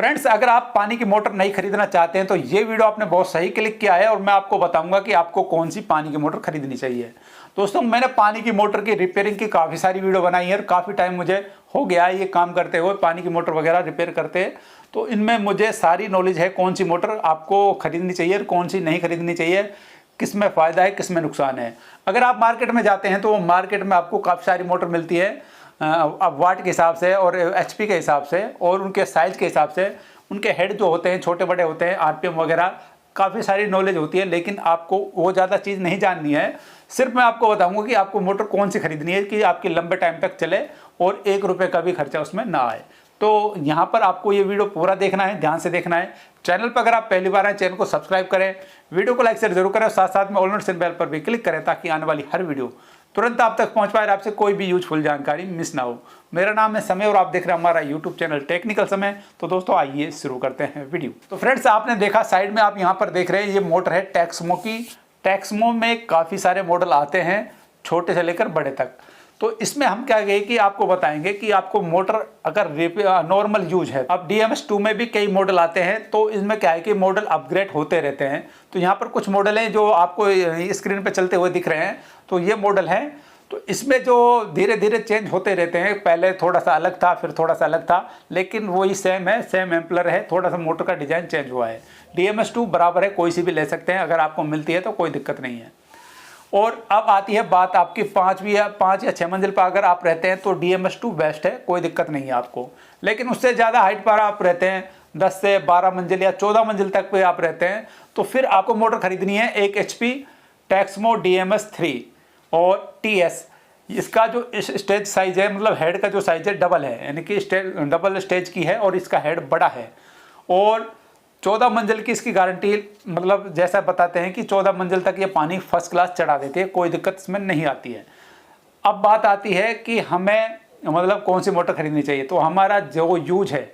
Friends, अगर आप पानी की मोटर नहीं खरीदना चाहते हैं तो ये वीडियो आपने बहुत सही क्लिक किया है और मैं आपको बताऊंगा कि आपको कौन सी पानी की मोटर खरीदनी चाहिए। दोस्तों, मैंने पानी की मोटर की रिपेयरिंग की काफ़ी सारी वीडियो बनाई है और काफ़ी टाइम मुझे हो गया है ये काम करते हुए, पानी की मोटर वगैरह रिपेयर करते हैं। तो इनमें मुझे सारी नॉलेज है कौन सी मोटर आपको खरीदनी चाहिए और कौन सी नहीं खरीदनी चाहिए, किस में फ़ायदा है किस में नुकसान है। अगर आप मार्केट में जाते हैं तो मार्केट में आपको काफ़ी सारी मोटर मिलती है, अब वाट के हिसाब से और एचपी के हिसाब से और उनके साइज़ के हिसाब से। उनके हेड जो होते हैं छोटे बड़े होते हैं, आरपीएम वगैरह काफ़ी सारी नॉलेज होती है, लेकिन आपको वो ज़्यादा चीज़ नहीं जाननी है। सिर्फ मैं आपको बताऊंगा कि आपको मोटर कौन सी खरीदनी है कि आपकी लंबे टाइम तक चले और 1 रुपये का भी खर्चा उसमें ना आए। तो यहाँ पर आपको ये वीडियो पूरा देखना है, ध्यान से देखना है। चैनल पर अगर आप पहली बार आए, चैनल को सब्सक्राइब करें, वीडियो को लाइक शेयर जरूर करें और साथ साथ में ऑल नोटिफिकेशन बेल पर भी क्लिक करें ताकि आने वाली हर वीडियो तुरंत आप तक पहुंच पाए और आपसे कोई भी यूजफुल जानकारी मिस ना हो। मेरा नाम है समय और आप देख रहे हैं हमारा यूट्यूब चैनल टेक्निकल समय। तो दोस्तों आइए शुरू करते हैं वीडियो। तो फ्रेंड्स, आपने देखा साइड में आप यहाँ पर देख रहे हैं ये मोटर है टेक्समो की। टेक्समो में काफ़ी सारे मॉडल आते हैं, छोटे से लेकर बड़े तक। तो इसमें हम क्या कहें कि आपको बताएंगे कि आपको मोटर अगर नॉर्मल यूज है, अब DMS2 में भी कई मॉडल आते हैं, तो इसमें क्या है कि मॉडल अपग्रेड होते रहते हैं। तो यहाँ पर कुछ मॉडल हैं जो आपको स्क्रीन पे चलते हुए दिख रहे हैं, तो ये मॉडल हैं। तो इसमें जो धीरे धीरे चेंज होते रहते हैं, पहले थोड़ा सा अलग था फिर थोड़ा सा अलग था, लेकिन वही सेम है, सेम एम्पलर है, थोड़ा सा मोटर का डिज़ाइन चेंज हुआ है। DMS2 बराबर है, कोई सी भी ले सकते हैं, अगर आपको मिलती है तो कोई दिक्कत नहीं है। और अब आती है बात आपकी 5 या 6 मंजिल पर अगर आप रहते हैं तो DMS2 बेस्ट है, कोई दिक्कत नहीं है आपको। लेकिन उससे ज़्यादा हाइट पर आप रहते हैं, 10 से 12 मंजिल या 14 मंजिल तक पे आप रहते हैं, तो फिर आपको मोटर खरीदनी है 1 HP टेक्समो DMS3 और TS। इसका जो स्टेज साइज है, मतलब हेड का जो साइज है डबल है, यानी कि डबल स्टेज की है और इसका हेड बड़ा है। और 14 मंजिल की इसकी गारंटी, मतलब जैसा बताते हैं कि 14 मंजिल तक ये पानी फर्स्ट क्लास चढ़ा देती है, कोई दिक्कत इसमें नहीं आती है। अब बात आती है कि हमें मतलब कौन सी मोटर खरीदनी चाहिए। तो हमारा जो यूज है,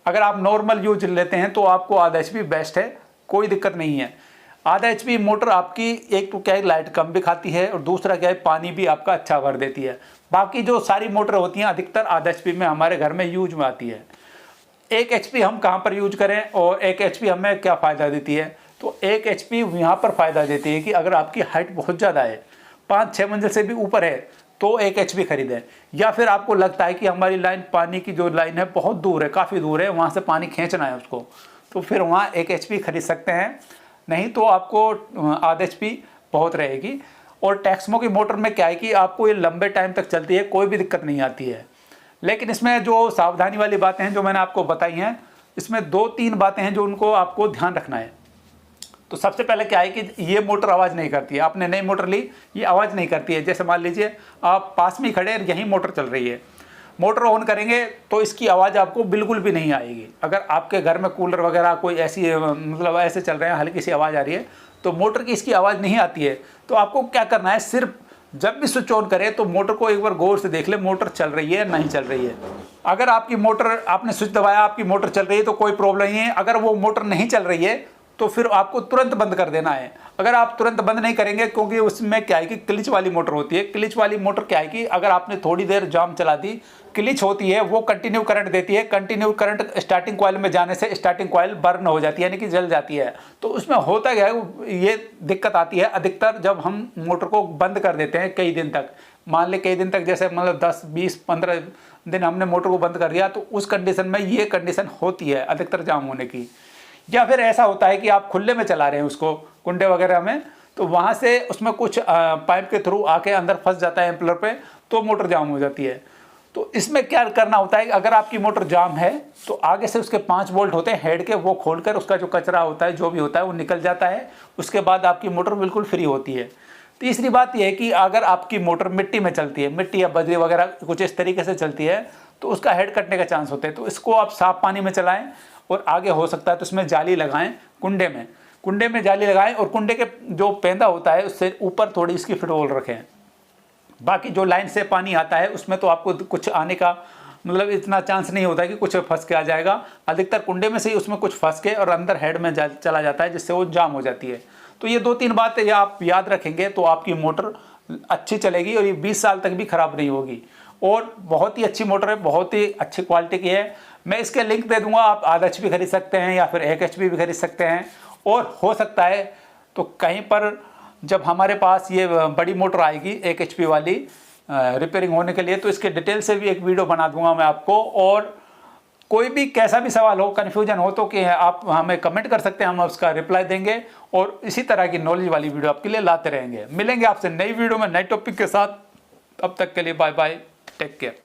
अगर आप नॉर्मल यूज लेते हैं तो आपको आधा HP बेस्ट है, कोई दिक्कत नहीं है। आधा HP मोटर आपकी एक तो क्या है लाइट कम भी खाती है और दूसरा क्या है पानी भी आपका अच्छा भर देती है। बाकी जो सारी मोटर होती हैं अधिकतर आधा HP में हमारे घर में यूज में आती है। 1 HP हम कहाँ पर यूज करें और 1 HP हमें क्या फ़ायदा देती है। तो 1 HP यहाँ पर फ़ायदा देती है कि अगर आपकी हाइट बहुत ज़्यादा है, 5-6 मंजिल से भी ऊपर है, तो 1 HP खरीदें। या फिर आपको लगता है कि हमारी लाइन, पानी की जो लाइन है बहुत दूर है, काफ़ी दूर है, वहाँ से पानी खींचना है उसको, तो फिर वहाँ 1 HP खरीद सकते हैं, नहीं तो आपको आधा HP बहुत रहेगी। और टेक्समो की मोटर में क्या है कि आपको ये लंबे टाइम तक चलती है, कोई भी दिक्कत नहीं आती है। लेकिन इसमें जो सावधानी वाली बातें हैं जो मैंने आपको बताई हैं, इसमें 2-3 बातें हैं जो उनको आपको ध्यान रखना है। तो सबसे पहले क्या है कि ये मोटर आवाज़ नहीं करती है। आपने नई मोटर ली, ये आवाज़ नहीं करती है। जैसे मान लीजिए आप पास में ही खड़े हैं, यहीं मोटर चल रही है, मोटर ऑन करेंगे तो इसकी आवाज़ आपको बिल्कुल भी नहीं आएगी। अगर आपके घर में कूलर वगैरह कोई ऐसी मतलब ऐसे चल रहे हैं, हल्की सी आवाज़ आ रही है, तो मोटर की इसकी आवाज़ नहीं आती है। तो आपको क्या करना है, सिर्फ जब भी स्विच ऑन करें तो मोटर को एक बार गौर से देख ले मोटर चल रही है नहीं चल रही है। अगर आपकी मोटर, आपने स्विच दबाया, आपकी मोटर चल रही है तो कोई प्रॉब्लम नहीं है। अगर वो मोटर नहीं चल रही है तो फिर आपको तुरंत बंद कर देना है। अगर आप तुरंत बंद नहीं करेंगे, क्योंकि उसमें क्या है कि क्लिच वाली मोटर होती है। क्लिच वाली मोटर क्या है कि अगर आपने थोड़ी देर जाम चला दी, क्लिच होती है, वो कंटिन्यू करंट देती है। कंटिन्यू करंट स्टार्टिंग कॉइल में जाने से स्टार्टिंग कॉइल बर्न हो जाती है, यानी कि जल जाती है। तो उसमें होता क्या है, ये दिक्कत आती है अधिकतर जब हम मोटर को बंद कर देते हैं कई दिन तक। मान ले कई दिन तक, जैसे मतलब 10, 20, 15 दिन हमने मोटर को बंद कर दिया, तो उस कंडीशन में ये कंडीशन होती है अधिकतर जाम होने की। या फिर ऐसा होता है कि आप खुले में चला रहे हैं उसको, कुंडे वगैरह में, तो वहाँ से उसमें कुछ पाइप के थ्रू आके अंदर फंस जाता है एम्पलर पे, तो मोटर जाम हो जाती है। तो इसमें क्या करना होता है, अगर आपकी मोटर जाम है तो आगे से उसके 5 बोल्ट होते हैं हेड के, वो खोलकर उसका जो कचरा होता है, जो भी होता है, वो निकल जाता है। उसके बाद आपकी मोटर बिल्कुल फ्री होती है। तीसरी बात यह है कि अगर आपकी मोटर मिट्टी में चलती है, मिट्टी या बजरी वगैरह कुछ इस तरीके से चलती है, तो उसका हेड कटने का चांस होते हैं। तो इसको आप साफ पानी में चलाएं और आगे हो सकता है तो इसमें जाली लगाएं, कुंडे में जाली लगाएं और कुंडे के जो पेंदा होता है उससे ऊपर थोड़ी इसकी फिटोल रखें। बाकी जो लाइन से पानी आता है उसमें तो आपको कुछ आने का मतलब इतना चांस नहीं होता है कि कुछ फंस के आ जाएगा। अधिकतर कुंडे में से ही उसमें कुछ फंस के और अंदर हेड में चला जाता है, जिससे वो जाम हो जाती है। तो ये 2-3 बातें आप याद रखेंगे तो आपकी मोटर अच्छी चलेगी और ये 20 साल तक भी खराब नहीं होगी। और बहुत ही अच्छी मोटर है, बहुत ही अच्छी क्वालिटी की है। मैं इसके लिंक दे दूंगा, आप आधा HP खरीद सकते हैं या फिर 1 HP भी खरीद सकते हैं। और हो सकता है तो कहीं पर जब हमारे पास ये बड़ी मोटर आएगी 1 HP वाली रिपेयरिंग होने के लिए, तो इसके डिटेल से भी एक वीडियो बना दूंगा मैं आपको। और कोई भी कैसा भी सवाल हो, कन्फ्यूजन हो तो कि आप हमें कमेंट कर सकते हैं, हम उसका रिप्लाई देंगे और इसी तरह की नॉलेज वाली वीडियो आपके लिए लाते रहेंगे। मिलेंगे आपसे नई वीडियो में नए टॉपिक के साथ, तब तक के लिए बाय बाय, टेक केयर।